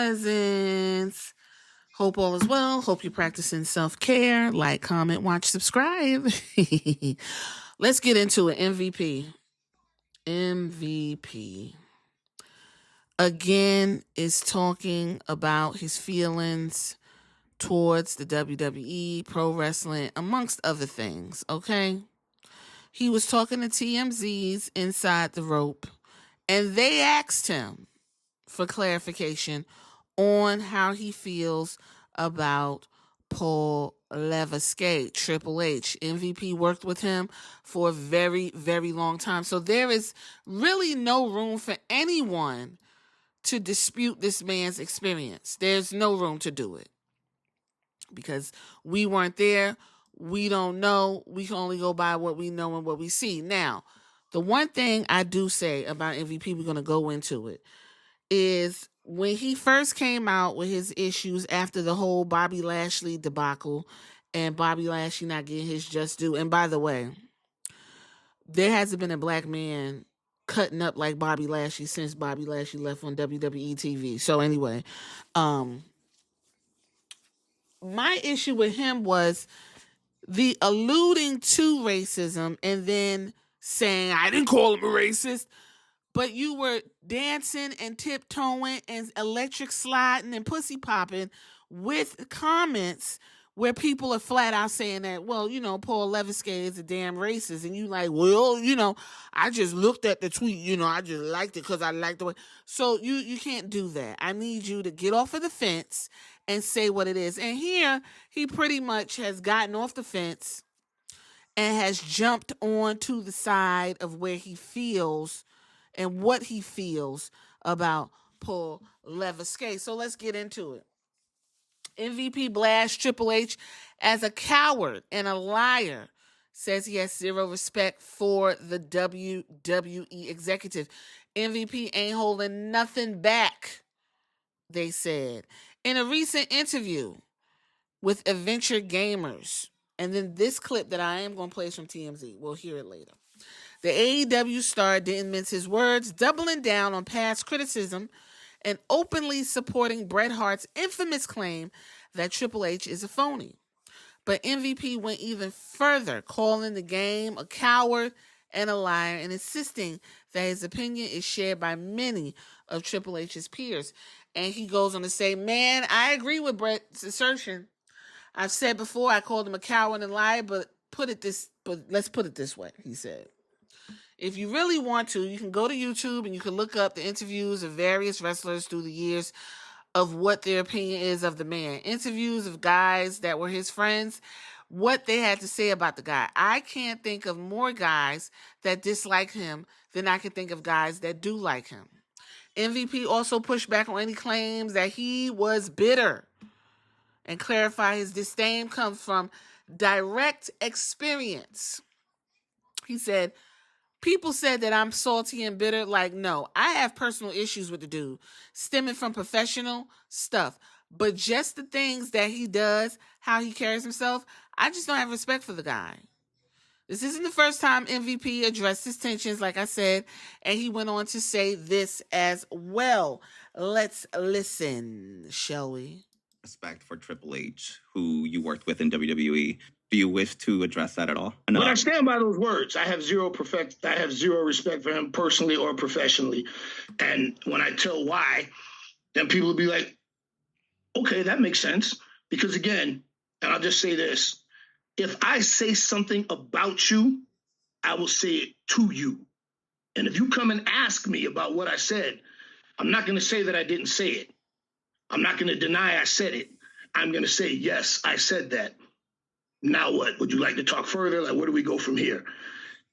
cousins. Hope all is well. Hope you're practicing self-care. Like, comment, watch, subscribe. Let's get into it. MVP. Again, is talking about his feelings towards the WWE, pro wrestling, amongst other things, okay? He was talking to TMZ's Inside the Rope, and they asked him for clarification on how he feels about Paul Levesque, Triple H. MVP worked with him for a very, very long time. So there is really no room for anyone to dispute this man's experience. There's no room to do it because we weren't there. We don't know. We can only go by what we know and what we see. Now, the one thing I do say about MVP, we're going to go into it, is when he first came out with his issues after the whole Bobby Lashley debacle and Bobby Lashley not getting his just due. And by the way, there hasn't been a black man cutting up like Bobby Lashley since Bobby Lashley left on WWE TV. So anyway, my issue with him was the alluding to racism and then saying, I didn't call him a racist, but you were dancing and tiptoeing and electric sliding and pussy popping with comments where people are flat out saying that, well, you know, Paul Levesque is a damn racist. And you like, well, you know, I just looked at the tweet, you know, I just liked it because I liked the way. So you can't do that. I need you to get off of the fence and say what it is. And here, he pretty much has gotten off the fence and has jumped on to the side of where he feels and what he feels about Paul Levesque. So let's get into it. MVP blasts Triple H as a coward and a liar. Says he has zero respect for the WWE executive. MVP ain't holding nothing back, they said. In a recent interview with Adventure Gamers, and then this clip that I am going to play is from TMZ. We'll hear it later. The AEW star didn't mince his words, doubling down on past criticism and openly supporting Bret Hart's infamous claim that Triple H is a phony. But MVP went even further, calling the game a coward and a liar and insisting that his opinion is shared by many of Triple H's peers. And he goes on to say, man, I agree with Bret's assertion. I've said before I called him a coward and liar, but let's put it this way, he said. If you really want to, you can go to YouTube and you can look up the interviews of various wrestlers through the years of what their opinion is of the man. Interviews of guys that were his friends, what they had to say about the guy. I can't think of more guys that dislike him than I can think of guys that do like him. MVP also pushed back on any claims that he was bitter and clarified his disdain comes from direct experience. He said, people said that I'm salty and bitter. Like, no, I have personal issues with the dude stemming from professional stuff. But just the things that he does, how he carries himself, I just don't have respect for the guy. This isn't the first time MVP addressed his tensions, like I said, and he went on to say this as well. Let's listen, shall we? Respect for Triple H, who you worked with in WWE. Do you wish to address that at all? No. But I stand by those words. I have zero respect for him personally or professionally. And when I tell why, then people will be like, okay, that makes sense. Because again, and I'll just say this, if I say something about you, I will say it to you. And if you come and ask me about what I said, I'm not going to say that I didn't say it. I'm not going to deny I said it. I'm going to say, yes, I said that. Now what? Would you like to talk further? Like, where do we go from here?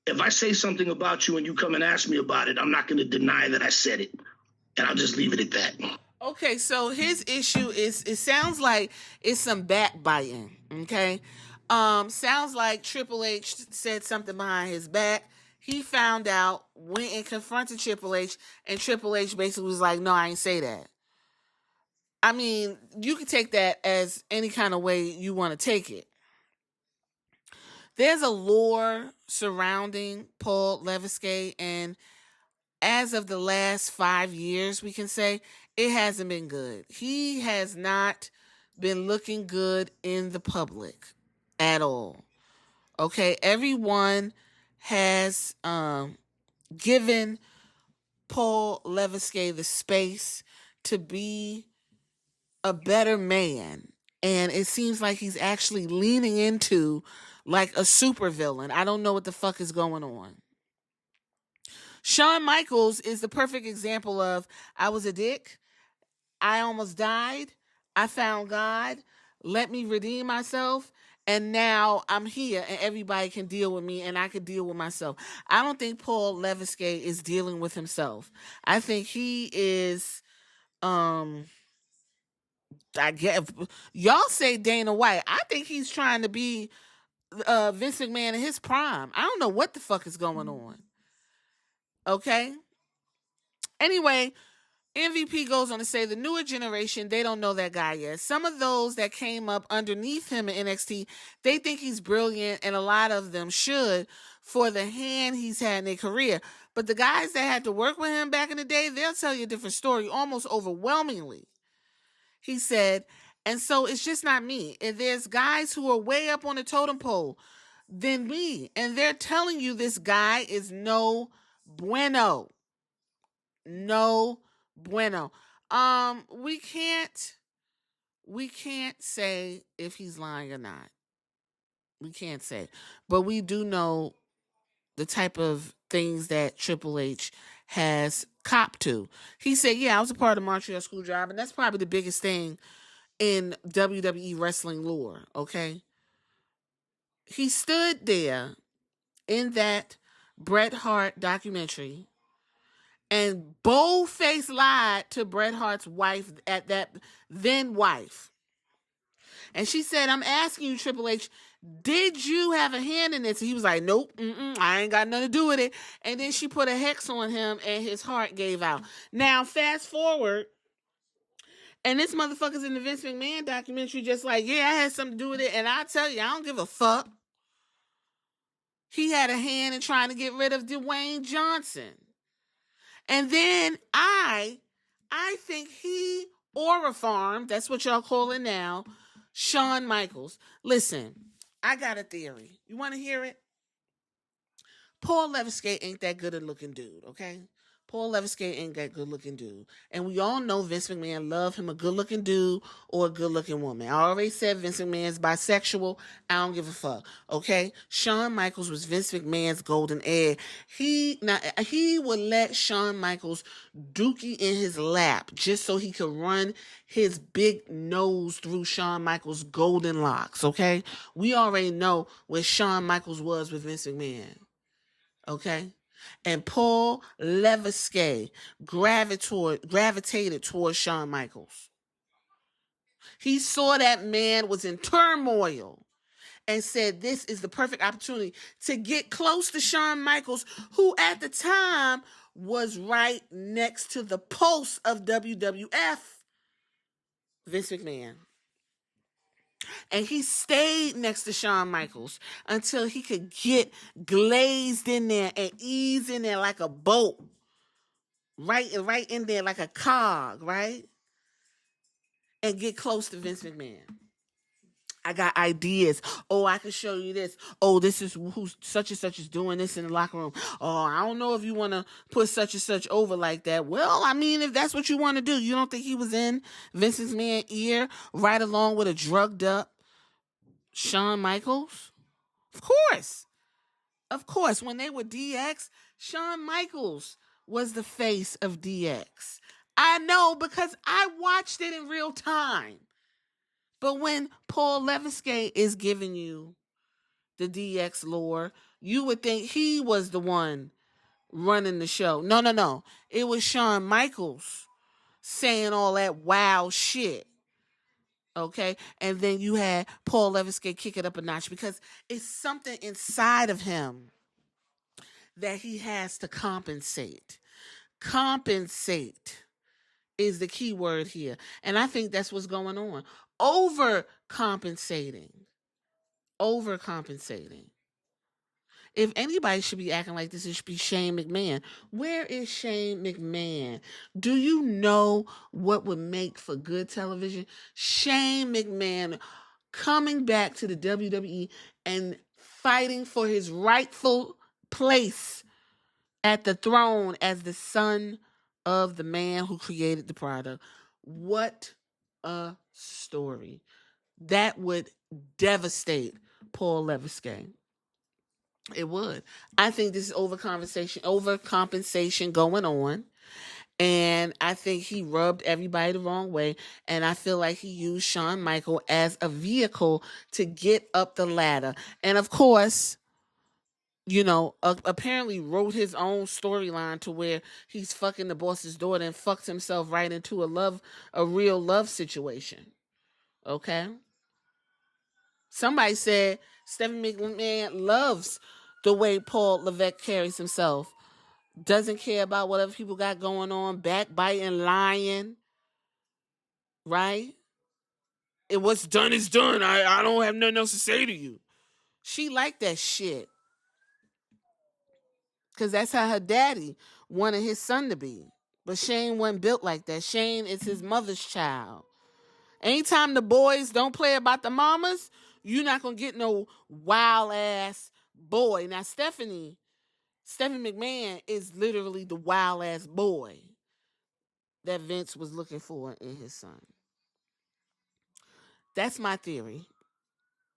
If I say something about you and you come and ask me about it, I'm not going to deny that I said it. And I'll just leave it at that. Okay, so his issue is, it sounds like it's some backbiting, okay? Sounds like Triple H said something behind his back. He found out, went and confronted Triple H, and Triple H basically was like, no, I ain't say that. I mean, you can take that as any kind of way you want to take it. There's a lore surrounding Paul Levesque, and as of the last 5 years, we can say, it hasn't been good. He has not been looking good in the public at all. Okay, everyone has given Paul Levesque the space to be a better man, and it seems like he's actually leaning into like a supervillain. I don't know what the fuck is going on. Shawn Michaels is the perfect example of, I was a dick, I almost died, I found God, let me redeem myself, and now I'm here and everybody can deal with me and I can deal with myself. I don't think Paul Levesque is dealing with himself. I think he is I get, y'all say Dana White. I think he's trying to be Vince McMahon in his prime. I don't know what the fuck is going on. Okay? Anyway, MVP goes on to say the newer generation, they don't know that guy yet. Some of those that came up underneath him in NXT, they think he's brilliant, and a lot of them should for the hand he's had in their career. But the guys that had to work with him back in the day, they'll tell you a different story, almost overwhelmingly. He said, and so it's just not me. And there's guys who are way up on the totem pole than me, and they're telling you this guy is no bueno. No bueno. We can't say if he's lying or not. We can't say. But we do know the type of things that Triple H has copped to. He said, yeah, I was a part of Montreal Screwjob, and that's probably the biggest thing in WWE wrestling lore, okay? He stood there in that Bret Hart documentary and bold-faced lied to Bret Hart's wife, at that then wife. And she said, I'm asking you, Triple H, did you have a hand in this? And he was like, nope, I ain't got nothing to do with it. And then she put a hex on him and his heart gave out. Now, fast forward, and this motherfucker's in the Vince McMahon documentary just like, yeah, I had something to do with it. And I tell you, I don't give a fuck. He had a hand in trying to get rid of Dwayne Johnson. And then I think he aura-farmed, that's what y'all call it now, Shawn Michaels. Listen, I got a theory. You want to hear it? Paul Levesque ain't that good a looking dude, okay? Paul Levesque ain't that good looking dude. And we all know Vince McMahon love him a good looking dude or a good looking woman. I already said Vince McMahon's bisexual. I don't give a fuck, okay? Shawn Michaels was Vince McMahon's golden egg. He would let Shawn Michaels dookie in his lap just so he could run his big nose through Shawn Michaels' golden locks, okay? We already know where Shawn Michaels was with Vince McMahon, okay? And Paul Levesque gravitated towards Shawn Michaels. He saw that man was in turmoil and said, this is the perfect opportunity to get close to Shawn Michaels, who at the time was right next to the pulse of WWF, Vince McMahon. And he stayed next to Shawn Michaels until he could get glazed in there and ease in there like a boat. Right in there like a cog, right? And get close to Vince McMahon. I got ideas. Oh, I can show you this. Oh, this is who such and such is doing this in the locker room. Oh, I don't know if you want to put such and such over like that. Well, I mean, if that's what you want to do, you don't think he was in Vince McMahon's ear right along with a drugged up Shawn Michaels? Of course. Of course. When they were DX, Shawn Michaels was the face of DX. I know because I watched it in real time. But when Paul Levesque is giving you the DX lore, you would think he was the one running the show. No. It was Shawn Michaels saying all that wild shit. Okay? And then you had Paul Levesque kick it up a notch because it's something inside of him that he has to compensate. Compensate is the key word here. And I think that's what's going on. Overcompensating. If anybody should be acting like this, it should be Shane McMahon. Where is Shane McMahon? Do you know what would make for good television? Shane McMahon coming back to the WWE and fighting for his rightful place at the throne as the son of the man who created the product. What a story. That would devastate Paul Levesque. It would. I think this is overcompensation going on. And I think he rubbed everybody the wrong way. And I feel like he used Shawn Michaels as a vehicle to get up the ladder. And of course, apparently wrote his own storyline to where he's fucking the boss's daughter and fucked himself right into a real love situation. Okay? Somebody said Stephanie McMahon loves the way Paul Levesque carries himself. Doesn't care about whatever people got going on, backbiting, lying, right? What's done is done. I don't have nothing else to say to you. She liked that shit. Because that's how her daddy wanted his son to be. But Shane wasn't built like that. Shane is his mother's child. Anytime the boys don't play about the mamas, you're not going to get no wild ass boy. Now, Stephanie McMahon is literally the wild ass boy that Vince was looking for in his son. That's my theory.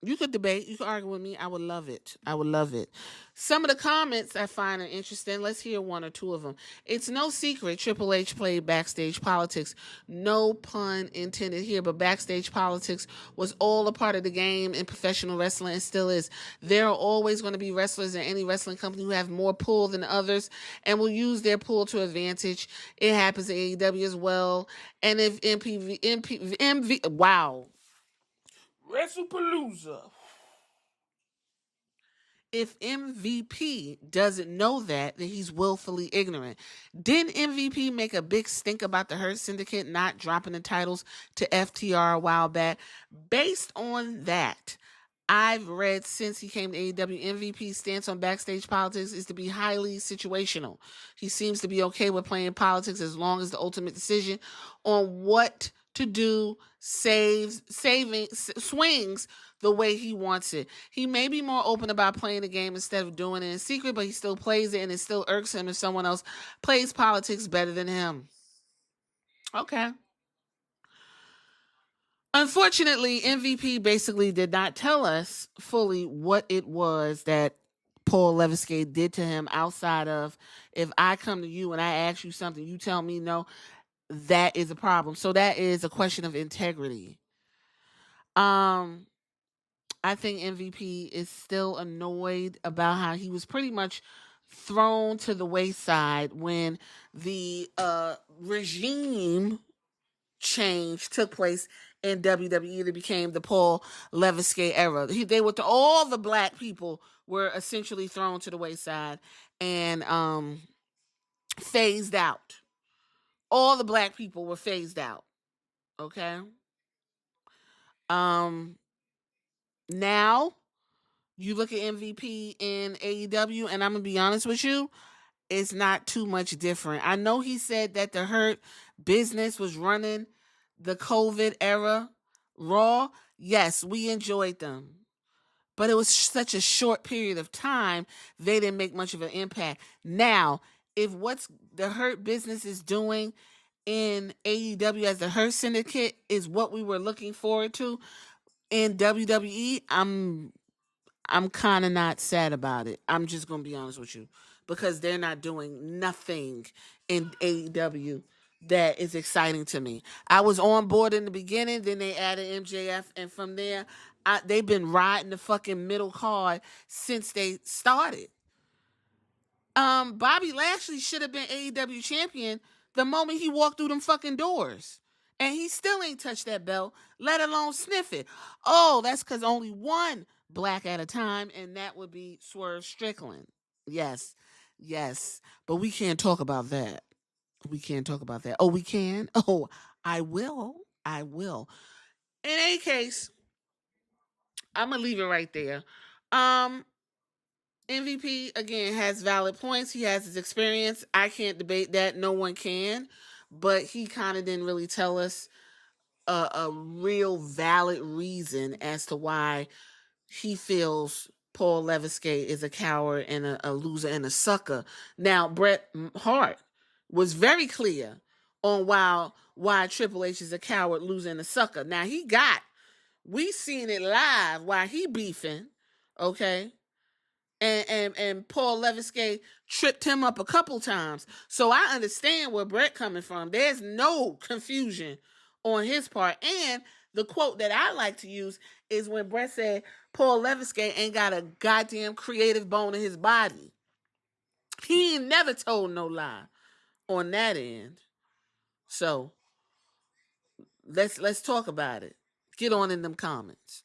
You could debate. You could argue with me. I would love it. I would love it. Some of the comments I find are interesting. Let's hear one or two of them. It's no secret Triple H played backstage politics. No pun intended here, but backstage politics was all a part of the game in professional wrestling and still is. There are always going to be wrestlers in any wrestling company who have more pull than others and will use their pull to advantage. It happens in AEW as well. And if WrestlePalooza. If MVP doesn't know that, then he's willfully ignorant. Didn't MVP make a big stink about the Hurt Syndicate not dropping the titles to FTR a while back? Based on that, I've read since he came to AEW, MVP's stance on backstage politics is to be highly situational. He seems to be okay with playing politics as long as the ultimate decision on what to do swings the way he wants it. He may be more open about playing the game instead of doing it in secret, but he still plays it, and it still irks him if someone else plays politics better than him. Okay. Unfortunately, MVP basically did not tell us fully what it was that Paul Levesque did to him outside of, if I come to you and I ask you something, you tell me no, that is a problem. So that is a question of integrity. I think MVP is still annoyed about how he was pretty much thrown to the wayside when the regime change took place in WWE. That became the Paul Levesque era. All the black people were essentially thrown to the wayside and phased out. All the black people were phased out. Okay. Now you look at MVP in AEW, and I'm gonna be honest with you, it's not too much different. I know he said that the Hurt Business was running the COVID era Raw. Yes, we enjoyed them, but it was such a short period of time, they didn't make much of an impact. Now, if what's the Hurt Business is doing in AEW as the Hurt Syndicate is what we were looking forward to in WWE, I'm kind of not sad about it. I'm just going to be honest with you, because they're not doing nothing in AEW that is exciting to me. I was on board in the beginning, then they added MJF, and from there, they've been riding the fucking middle card since they started. Bobby Lashley should have been AEW champion the moment he walked through them fucking doors. And he still ain't touched that belt, let alone sniff it. Oh, that's because only one black at a time, and that would be Swerve Strickland. Yes. But we can't talk about that. Oh, we can? Oh, I will. In any case, I'm going to leave it right there. MVP, again, has valid points. He has his experience. I can't debate that. No one can. But he kind of didn't really tell us a real valid reason as to why he feels Paul Leviskate is a coward and a loser and a sucker. Now, Bret Hart was very clear on why Triple H is a coward, loser, and a sucker. Now, we seen it live while he beefing, okay? And Paul Leviskate tripped him up a couple times. So I understand where Bret coming from. There's no confusion on his part. And the quote that I like to use is when Bret said Paul Leviskate ain't got a goddamn creative bone in his body. He ain't never told no lie on that end. So let's talk about it. Get on in them comments.